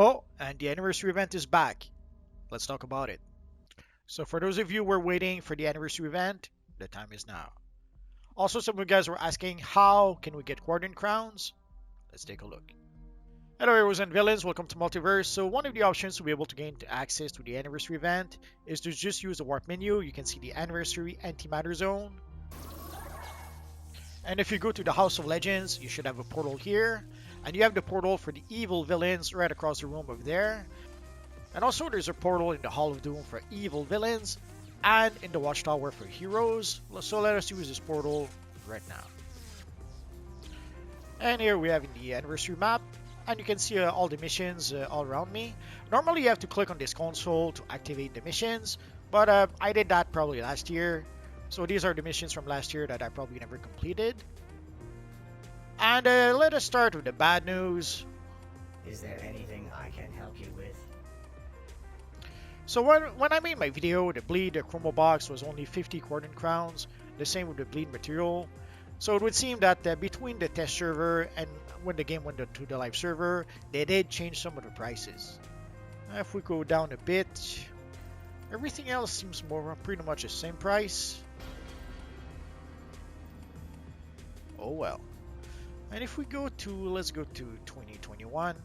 Oh, and the anniversary event is back. Let's talk about it. So for those of you who were waiting for the anniversary event, the time is now. Also, some of you guys were asking how can we get Quadrant Crowns? Let's take a look. Hello heroes and villains, welcome to Multiverse. So one of the options to be able to gain access to the anniversary event is to just use the warp menu. You can see the anniversary antimatter zone. And if you go to the House of Legends, you should have a portal here. And you have the portal for the evil villains right across the room over there. And also there's a portal in the Hall of Doom for evil villains and in the Watchtower for heroes. So let us use this portal right now. And here we have the anniversary map. And you can see all the missions all around me. Normally you have to click on this console to activate the missions. But I did that probably last year. So these are the missions from last year that I probably never completed. And let us start with the bad news. Is there anything I can help you with? So when I made my video, the bleed chromo box was only 50 Quadrant Crowns. The same with the bleed material. So it would seem that between the test server and when the game went to the live server, they did change some of the prices. If we go down a bit, everything else seems pretty much the same price. Oh well. And if we go to, let's go to 2021.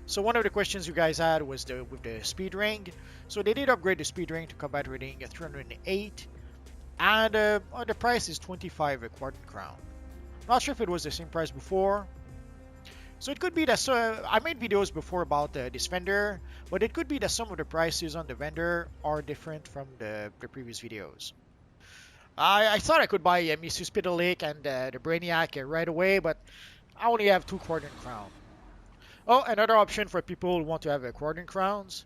So one of the questions you guys had was with the speed ring. So they did upgrade the speed ring to combat rating at 308. And the price is 25 a Quadrant Crown. Not sure if it was the same price before. So it could be that, I made videos before about this vendor, but it could be that some of the prices on the vendor are different from the previous videos. I thought I could buy Misu Spitalik and the Brainiac right away, but I only have 2 Quadrant Crown. Oh, another option for people who want to have a Quadrant Crowns.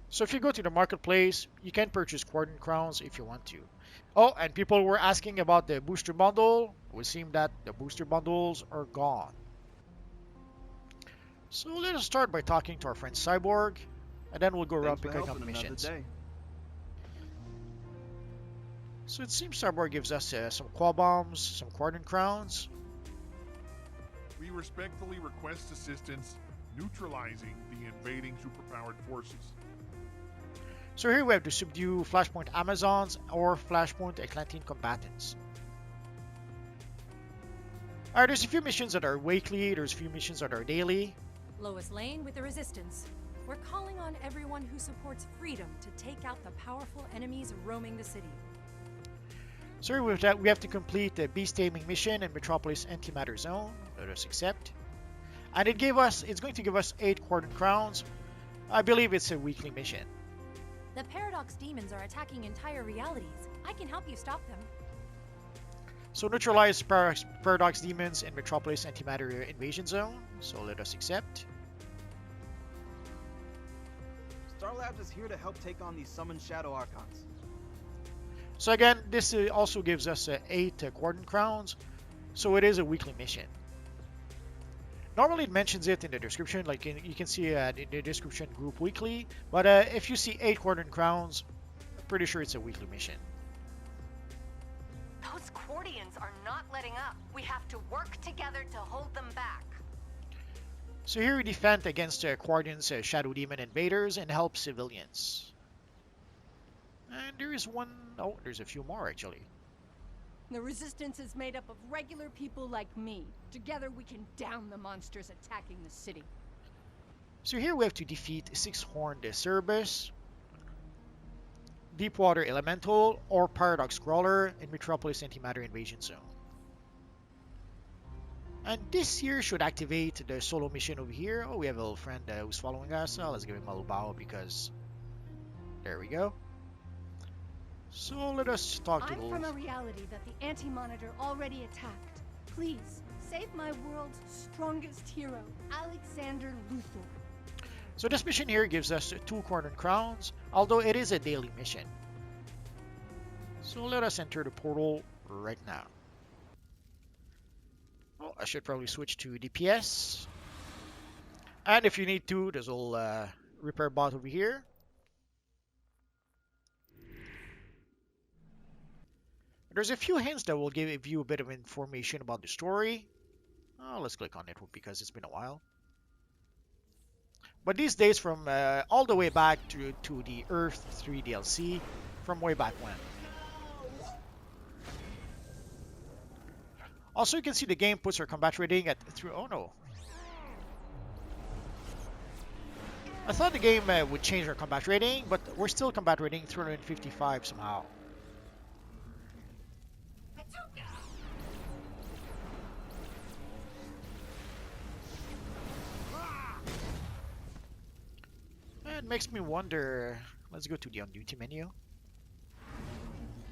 So if you go to the marketplace, you can purchase Quadrant Crowns if you want to. Oh, and people were asking about the booster bundle. It would seem that the booster bundles are gone. So let us start by talking to our friend Cyborg, and then we'll go around picking up missions. So it seems Cyborg gives us some Qual Bombs, some Quadrant Crowns. We respectfully request assistance neutralizing the invading superpowered forces. So here we have to subdue Flashpoint Amazons or Flashpoint Atlantean combatants. Alright, there's a few missions that are weekly, there's a few missions that are daily. Lois Lane with the Resistance. We're calling on everyone who supports freedom to take out the powerful enemies roaming the city. So with that, we have to complete the Beast Taming mission in Metropolis Antimatter Zone. Let us accept. And it's going to give us 8 Quadrant Crowns. I believe it's a weekly mission. The Paradox demons are attacking entire realities. I can help you stop them. So neutralize Paradox demons in Metropolis Antimatter Invasion Zone. So let us accept. Star Labs is here to help take on these summoned Shadow Archons. So again, this also gives us 8 Quadrant Crowns. So it is a weekly mission. Normally it mentions it in the description, like you can see in the description group weekly. But if you see 8 Quadrant Crowns, I'm pretty sure it's a weekly mission. Those Quardians are not letting up. We have to work together to hold them back. So here we defend against Quardians, Shadow Demon invaders, and help civilians. And there is one, oh, there's a few more actually. The Resistance is made up of regular people like me. Together we can down the monsters attacking the city. So here we have to defeat 6-horned Cerberus, Deepwater Elemental, or Paradox Crawler in Metropolis Antimatter Invasion Zone. And this here should activate the solo mission over here. Oh, we have a little friend who's following us. So let's give him a little bow because there we go. So let us talk to I'm from a reality that the Anti-Monitor already attacked. Please, save my world's strongest hero, Alexander Luthor. So this mission here gives us 2 Quadrant Crowns, although it is a daily mission. So let us enter the portal right now. Oh, I should probably switch to DPS. And if you need to, there's a little repair bot over here. There's a few hints that will give you a bit of information about the story. Oh, let's click on it because it's been a while. But these days, from all the way back to the Earth 3 DLC, from way back when. Also, you can see the game puts our combat rating at 3. Oh no. I thought the game would change our combat rating, but we're still combat rating 355 somehow. It makes me wonder. Let's go to the on-duty menu.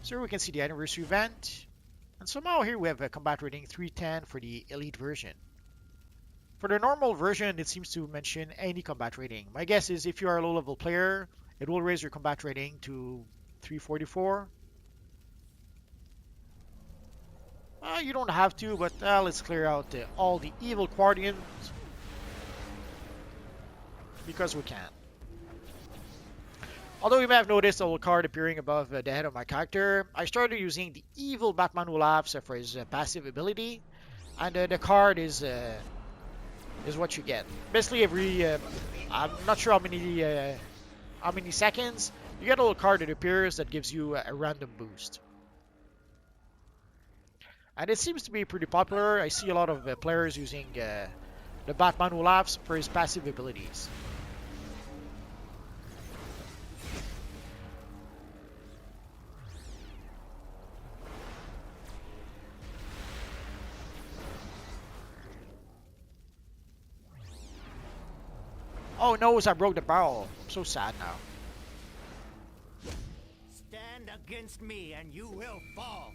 So here we can see the anniversary event. And somehow here we have a combat rating 310 for the elite version. For the normal version, it seems to mention any combat rating. My guess is if you are a low-level player, it will raise your combat rating to 344. You don't have to, but let's clear out all the evil guardians because we can. Although you may have noticed a little card appearing above the head of my character, I started using the evil Batman Who Laughs for his passive ability, and the card is what you get. Basically, every I'm not sure how many seconds you get a little card that appears that gives you a random boost, and it seems to be pretty popular. I see a lot of players using the Batman Who Laughs for his passive abilities. Oh no, I broke the barrel. I'm so sad now. Stand against me and you will fall.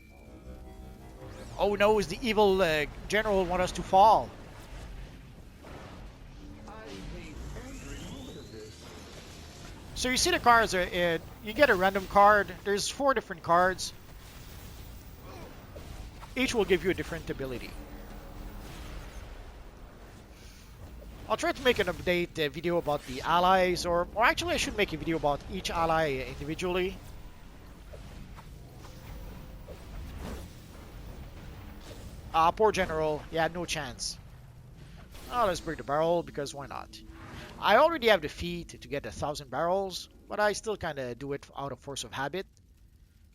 Oh no, is the evil general want us to fall? So you see the cards, you get a random card. There's 4 different cards. Each will give you a different ability. I'll try to make an update video about the allies, or actually I should make a video about each ally individually. Poor general, yeah, no chance. Oh, let's break the barrel, because why not? I already have the feat to get 1,000 barrels, but I still kind of do it out of force of habit.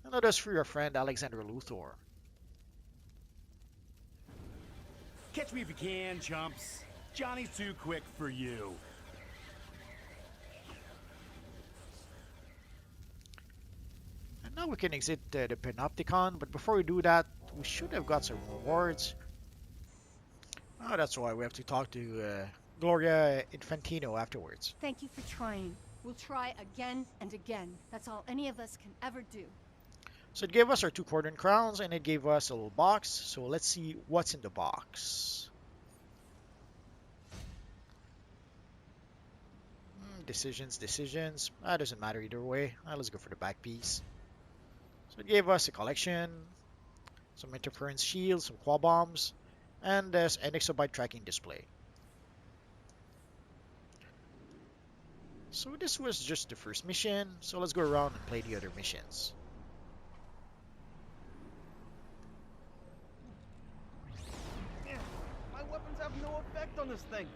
And let us free our friend Alexander Luthor. Catch me if you can, chumps. Johnny's too quick for you. And now we can exit the Panopticon, but before we do that, we should have got some rewards. Oh, that's why we have to talk to Gloria Infantino afterwards. Thank you for trying. We'll try again and again. That's all any of us can ever do. So it gave us our 2 Cordon Crowns, and it gave us a little box. So let's see what's in the box. Decisions. Doesn't matter either way. Let's go for the back piece. So it gave us a collection, some interference shields, some quad bombs, and an exobyte tracking display. So this was just the first mission. So let's go around and play the other missions. My weapons have no effect on this thing.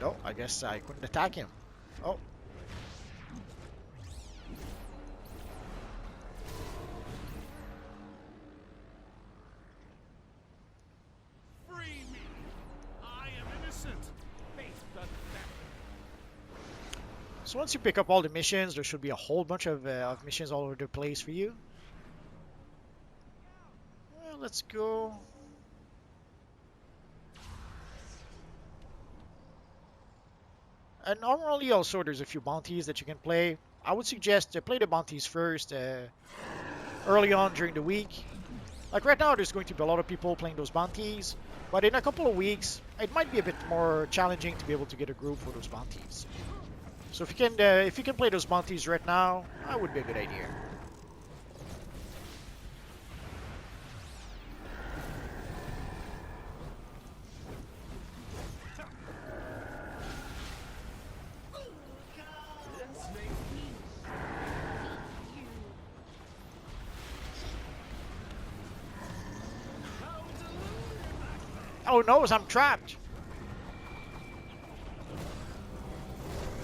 Oh, I guess I couldn't attack him. Oh. Free me! I am innocent! Face the death. So once you pick up all the missions, there should be a whole bunch of missions all over the place for you. Well, let's go. And normally also there's a few bounties that you can play. I would suggest play the bounties first early on during the week. Like right now there's going to be a lot of people playing those bounties, but in a couple of weeks it might be a bit more challenging to be able to get a group for those bounties. So if you can play those bounties right now, that would be a good idea. Oh no, I'm trapped.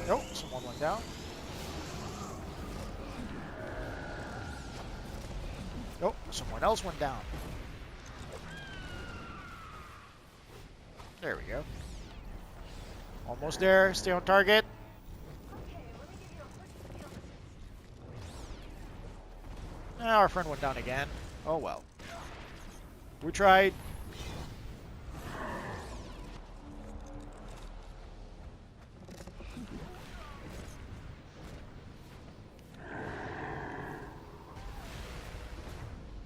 Oh, someone went down. Oh, someone else went down. There we go. Almost there. Stay on target. Ah, our friend went down again. Oh well. We tried.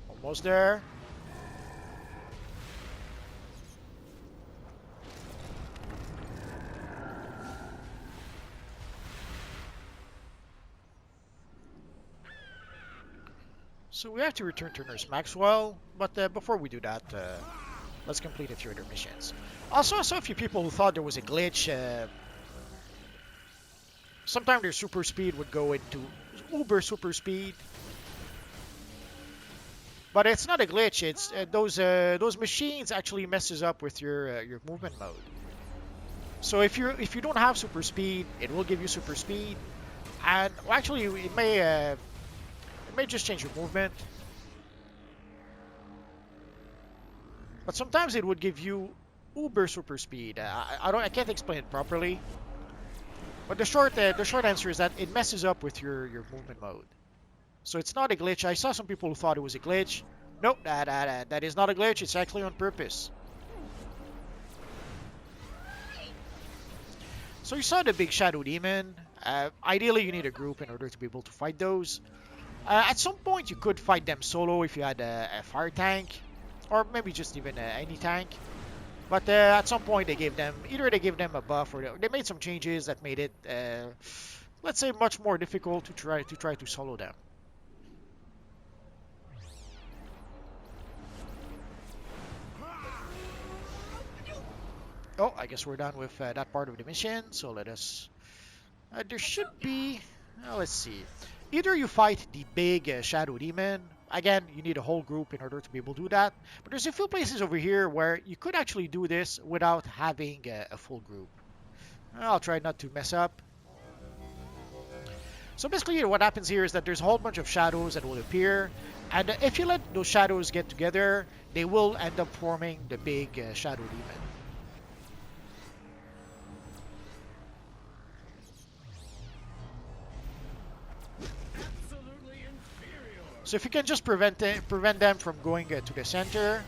Almost there. So we have to return to Nurse Maxwell, but before we do that, let's complete a few other missions. Also, I saw a few people who thought there was a glitch. Sometimes their super speed would go into uber super speed, but it's not a glitch. It's those machines actually messes up with your movement mode. So if you don't have super speed, it will give you super speed, and well, actually it may just change your movement. But sometimes it would give you uber super speed. I can't explain it properly. But the short answer is that it messes up with your movement mode. So it's not a glitch. I saw some people who thought it was a glitch. Nope, that is not a glitch. It's actually on purpose. So you saw the big shadow demon. Ideally, you need a group in order to be able to fight those. At some point, you could fight them solo if you had a fire tank, or maybe just even any tank. But at some point, they gave them a buff, or they made some changes that made it, let's say, much more difficult to try to solo them. Oh, I guess we're done with that part of the mission. So let us. There should be. Let's see. Either you fight the big shadow demon. Again, you need a whole group in order to be able to do that. But there's a few places over here where you could actually do this without having a full group. I'll try not to mess up. So basically what happens here is that there's a whole bunch of shadows that will appear. And if you let those shadows get together, they will end up forming the big shadow demon. So if you can just prevent them from going to the center.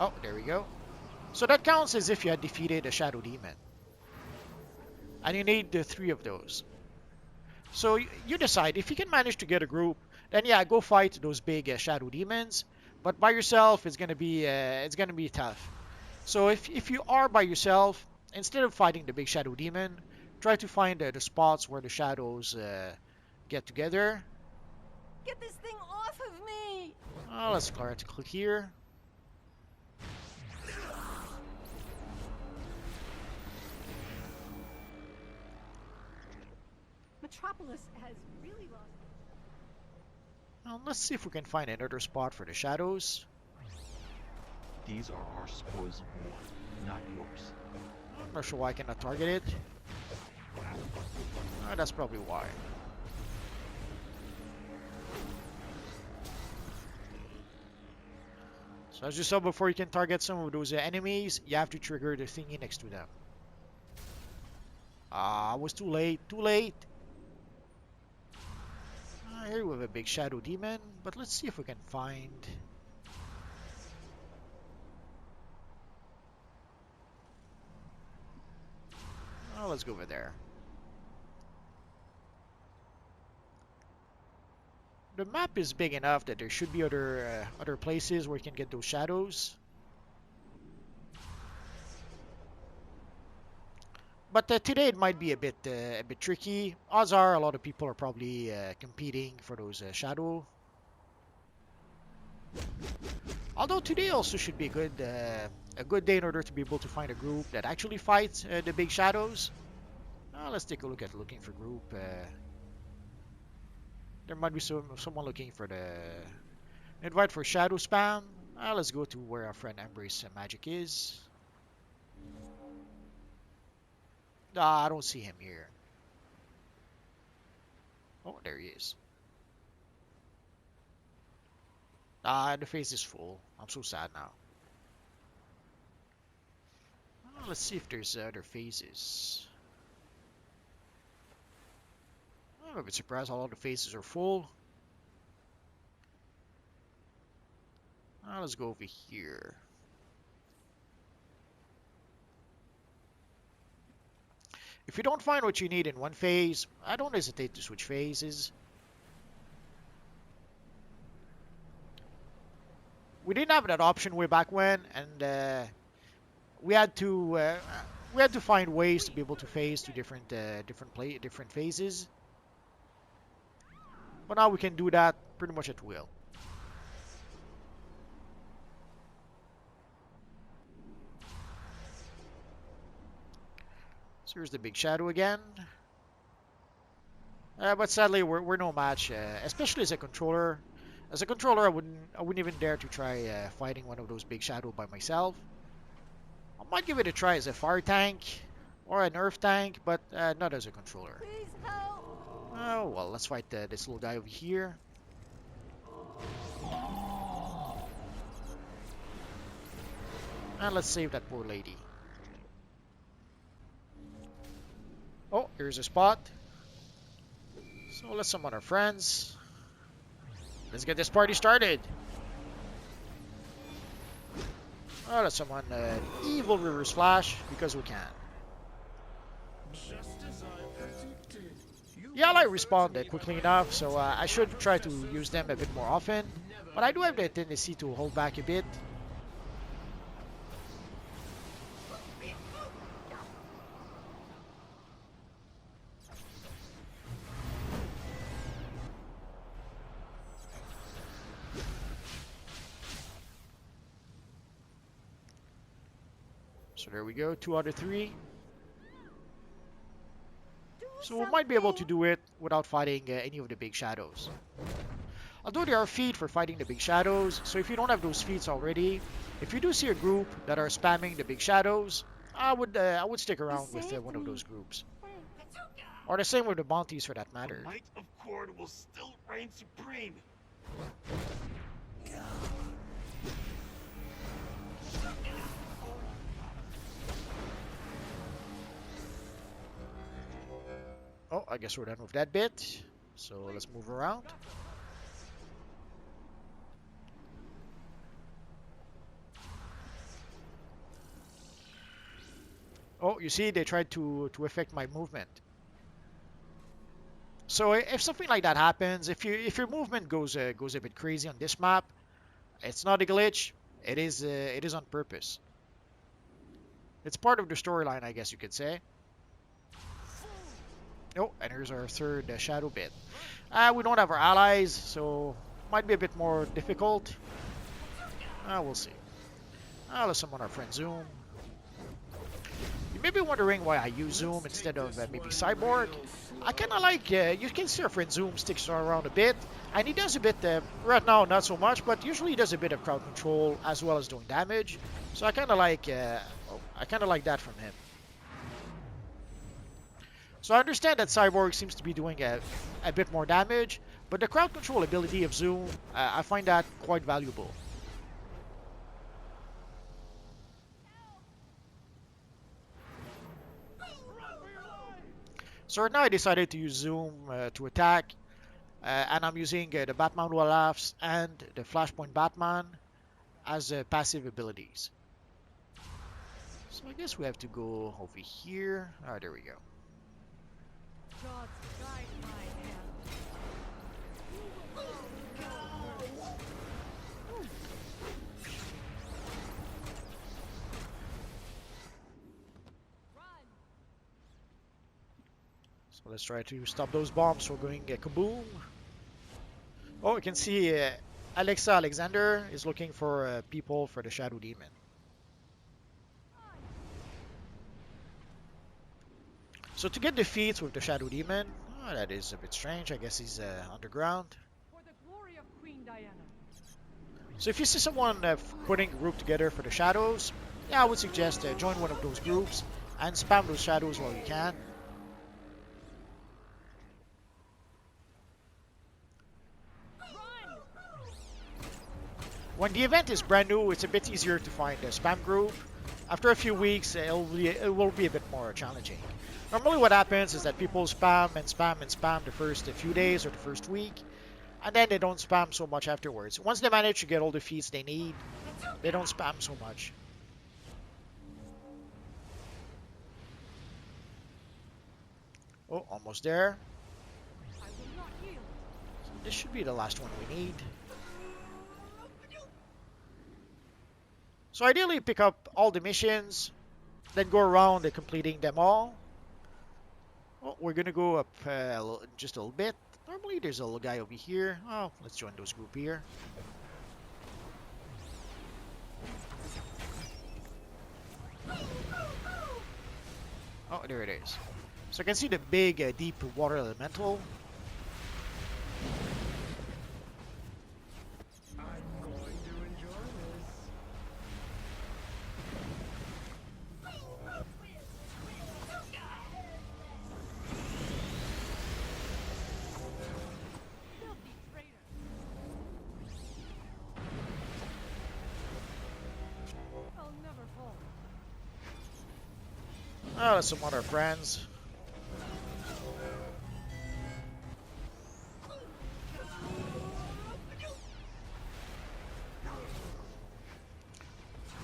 Oh, there we go. So that counts as if you had defeated a shadow demon. And you need the 3 of those. So you decide if you can manage to get a group, then yeah, go fight those big shadow demons. But by yourself, it's gonna be tough. So if you are by yourself, instead of fighting the big shadow demon, try to find the spots where the shadows get together. Get this thing off of me! Let's click here. Metropolis has really lost. Let's see if we can find another spot for the shadows. These are our spoils of war, not yours. I'm not sure why I cannot target it. That's probably why. So as you saw before, you can target some of those enemies. You have to trigger the thingy next to them. I was too late. Too late. Here we have a big shadow demon, but let's see if we can find. Let's go over there. The map is big enough that there should be other places where you can get those shadows. But today it might be a bit tricky. Odds are a lot of people are probably competing for those shadow. Although today also should be a good day in order to be able to find a group that actually fights the big shadows. Let's take a look at looking for group. There might be someone looking for the invite for shadow spam. Let's go to where our friend Embrace Magic is. I don't see him here. Oh, there he is. The face is full. I'm so sad now. Let's see if there's other phases. I'm a bit surprised all the faces are full. Let's go over here. If you don't find what you need in one phase, I don't hesitate to switch phases. We didn't have that option way back when, and we had to find ways to be able to phase to different phases. But now we can do that pretty much at will. So here's the big shadow again. But sadly, we're no match, especially as a controller. As a controller, I wouldn't even dare to try fighting one of those big shadow by myself. I might give it a try as a fire tank or an earth tank, but not as a controller. Please help. Oh well, let's fight this little guy over here. And let's save that poor lady. Oh, here's a spot. So let's summon our friends. Let's get this party started. Oh, let's summon evil reverse flash because we can. Yeah, I respond quickly enough, so I should try to use them a bit more often. But I do have the tendency to hold back a bit. So there we go, 2 out of 3. So we might be able to do it without fighting any of the big shadows. Although there are feats for fighting the big shadows, so if you don't have those feats already, if you do see a group that are spamming the big shadows, I would stick around with one of those groups. Or the same with the bounties for that matter. The Knight of Cord will still reign supreme. Oh, I guess we're done with that bit. So let's move around. Oh, you see, they tried to affect my movement. So if something like that happens, if your movement goes a bit crazy on this map, it's not a glitch. It is on purpose. It's part of the storyline, I guess you could say. Oh, and here's our third shadow bit. We don't have our allies, so might be a bit more difficult. We'll see. Let's summon our friend Zoom. You may be wondering why I use Zoom instead of maybe Cyborg. I kind of like, you can see our friend Zoom sticks around a bit, and he does a bit, right now not so much, but usually he does a bit of crowd control as well as doing damage. So I kind of like that from him. So I understand that Cyborg seems to be doing a bit more damage, but the crowd control ability of Zoom, I find that quite valuable. So right now I decided to use Zoom to attack, and I'm using the Batman Who Laughs and the Flashpoint Batman as passive abilities. So I guess we have to go over here. There we go. Gods guide my hand. So let's try to stop those bombs from going kaboom. Oh, you can see Alexander is looking for people for the Shadow Demon. So to get defeats with the Shadow Demon, that is a bit strange. I guess he's underground. For the glory of Queen Diana. So if you see someone putting a group together for the Shadows, yeah, I would suggest join one of those groups. And spam those shadows while you can. When the event is brand new, it's a bit easier to find a spam group. After a few weeks, it will be a bit more challenging. Normally what happens is that people spam and spam and spam the first few days or the first week, and then they don't spam so much afterwards. Once they manage to get all the feats they need, they don't spam so much. Oh, almost there. So this should be the last one we need. So ideally pick up all the missions, then go around completing them all. Oh, we're gonna go up just a little bit. Normally there's a little guy over here. Oh, let's join those group here. Oh, there it is. So I can see the big, deep water elemental. Oh, that's some other friends.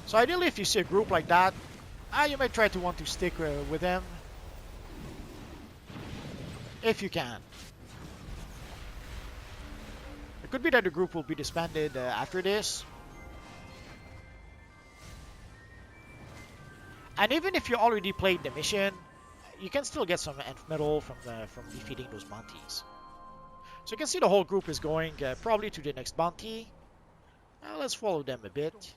So ideally, if you see a group like that, you might try to want to stick with them. If you can. It could be that the group will be disbanded after this. And even if you already played the mission, you can still get some Nth medal from defeating those bounties. So you can see the whole group is going probably to the next bounty. Let's follow them a bit.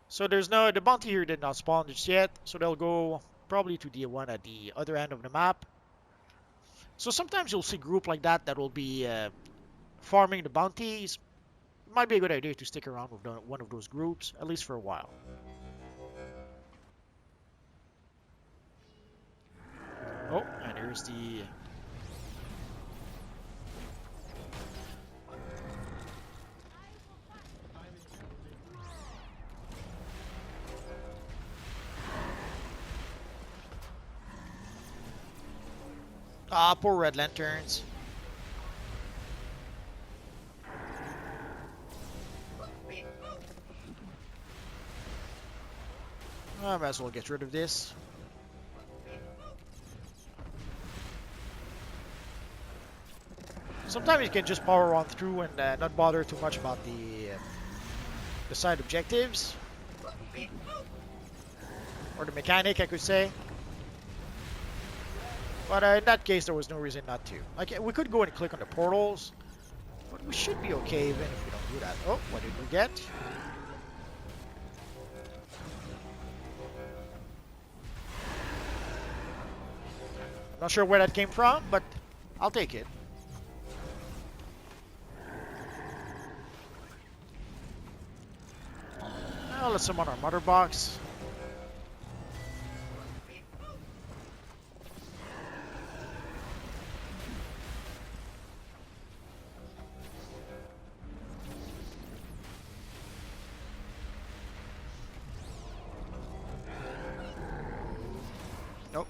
So the bounty here did not spawn just yet, so they'll go probably to the one at the other end of the map. So sometimes you'll see a group like that will be farming the bounties. Might be a good idea to stick around with one of those groups, at least for a while. Oh, and here's the... Ah, poor red lanterns. I might as well get rid of this. Sometimes you can just power on through and not bother too much about the side objectives. Or the mechanic, I could say. But in that case, there was no reason not to. Like, we could go and click on the portals, but we should be okay even if we don't do that. Oh, what did we get? Not sure where that came from, but I'll take it. Now let's summon our mother box. Nope.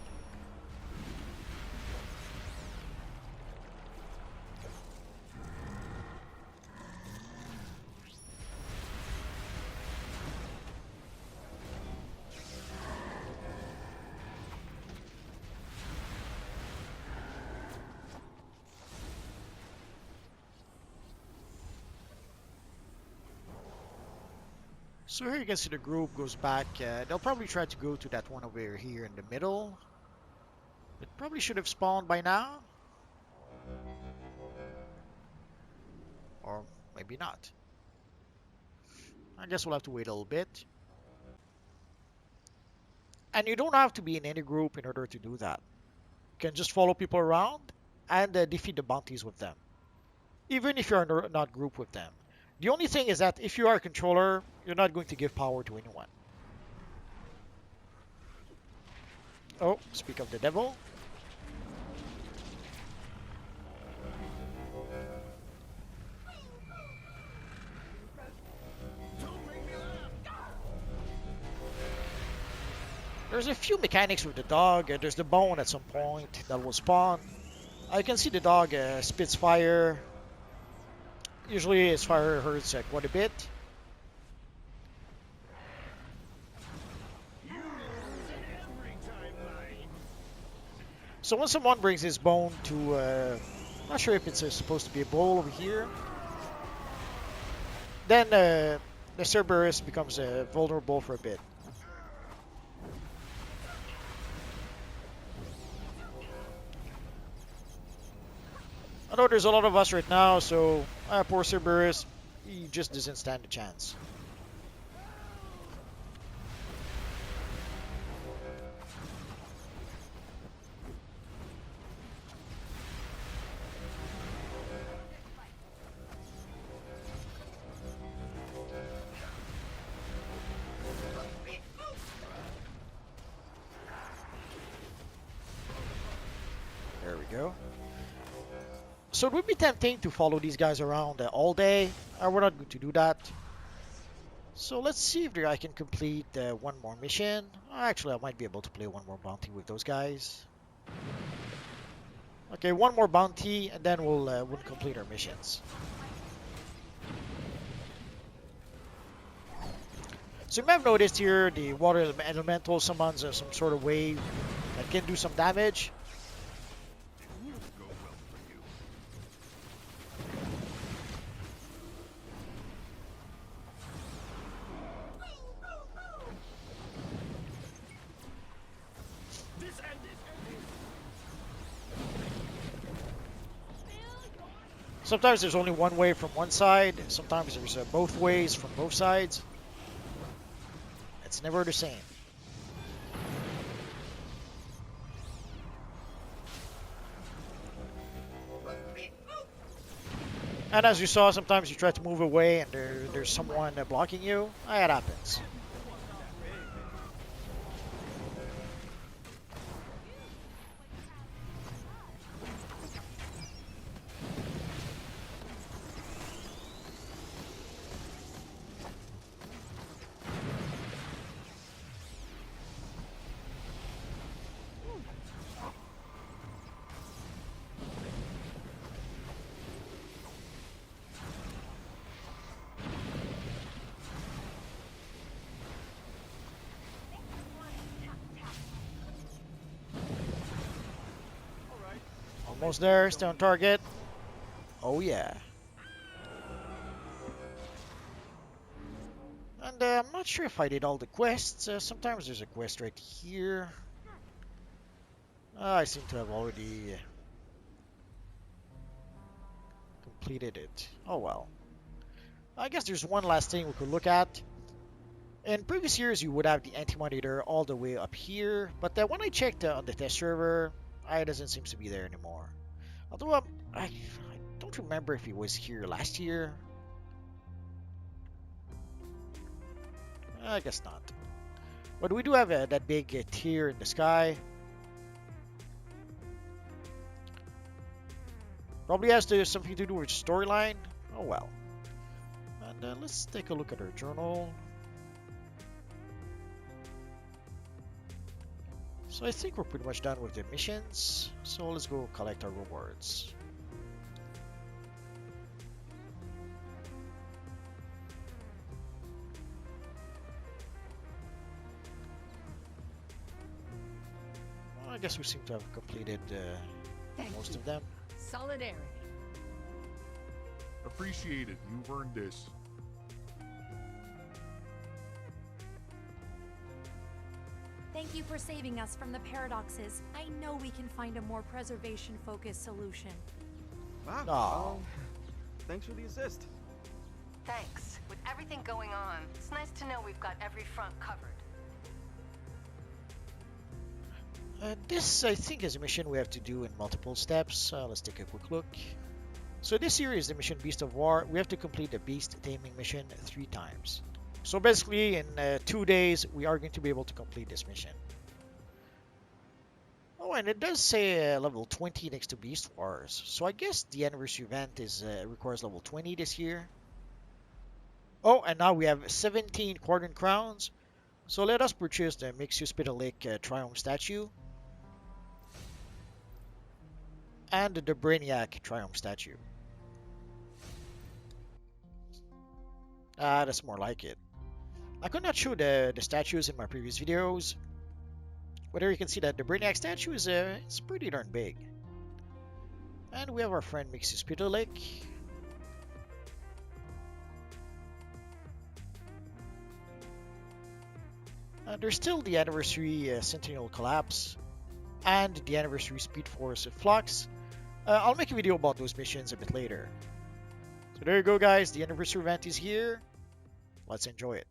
So here you can see the group goes back. They'll probably try to go to that one over here in the middle. It probably should have spawned by now. Or maybe not. I guess we'll have to wait a little bit. And you don't have to be in any group in order to do that. You can just follow people around and defeat the bounties with them. Even if you're not grouped with them. The only thing is that if you are a controller, you're not going to give power to anyone. Oh, speak of the devil. There's a few mechanics with the dog. There's the bone at some point that will spawn. I can see the dog spits fire. Usually his fire hurts quite a bit. So when someone brings his bone to, I'm not sure if it's supposed to be a bowl over here, then the Cerberus becomes vulnerable for a bit. I know there's a lot of us right now, so poor Cerberus, he just doesn't stand a chance. There we go. So it would be tempting to follow these guys around all day. We're not going to do that. So let's see if I can complete one more mission. Actually, I might be able to play one more bounty with those guys. Okay, one more bounty, and then we'll complete our missions. So you may have noticed here the water elemental summons some sort of wave that can do some damage. Sometimes there's only one way from one side, sometimes there's both ways from both sides. It's never the same. And as you saw, sometimes you try to move away and there's someone blocking you. That happens. Almost there, stay on target. Oh yeah. And I'm not sure if I did all the quests. Sometimes there's a quest right here. I seem to have already completed it. Oh well. I guess there's one last thing we could look at. In previous years, you would have the anti-monitor all the way up here, but when I checked on the test server, it doesn't seem to be there anymore. Although I don't remember if it was here last year. I guess not. But we do have that big tier in the sky. Probably has something to do with storyline. Oh well. And let's take a look at our journal. So I think we're pretty much done with the missions. So let's go collect our rewards. Well, I guess we seem to have completed most of them. Solidarity. Appreciate it. You've earned this. Thank you for saving us from the paradoxes. I know we can find a more preservation-focused solution. Wow. Aw. Thanks for the assist. Thanks. With everything going on, it's nice to know we've got every front covered. This, I think, is a mission we have to do in multiple steps. Let's take a quick look. So this here is the mission Beast of War. We have to complete the beast taming mission 3 times. So basically in 2 days we are going to be able to complete this mission. Oh, and it does say level 20 next to Beast Wars. So I guess the anniversary event is requires level 20 this year. Oh, and now we have 17 Quadrant Crowns. So let us purchase the Mixiospitalic Triumph statue. And the Brainiac Triumph statue. That's more like it. I could not show the statues in my previous videos. But there you can see that the Brainiac statue is it's pretty darn big. And we have our friend Mixiospitalic. There's still the anniversary Sentinel Collapse and the anniversary Speed Force Flux. I'll make a video about those missions a bit later. So there you go guys, the anniversary event is here. Let's enjoy it.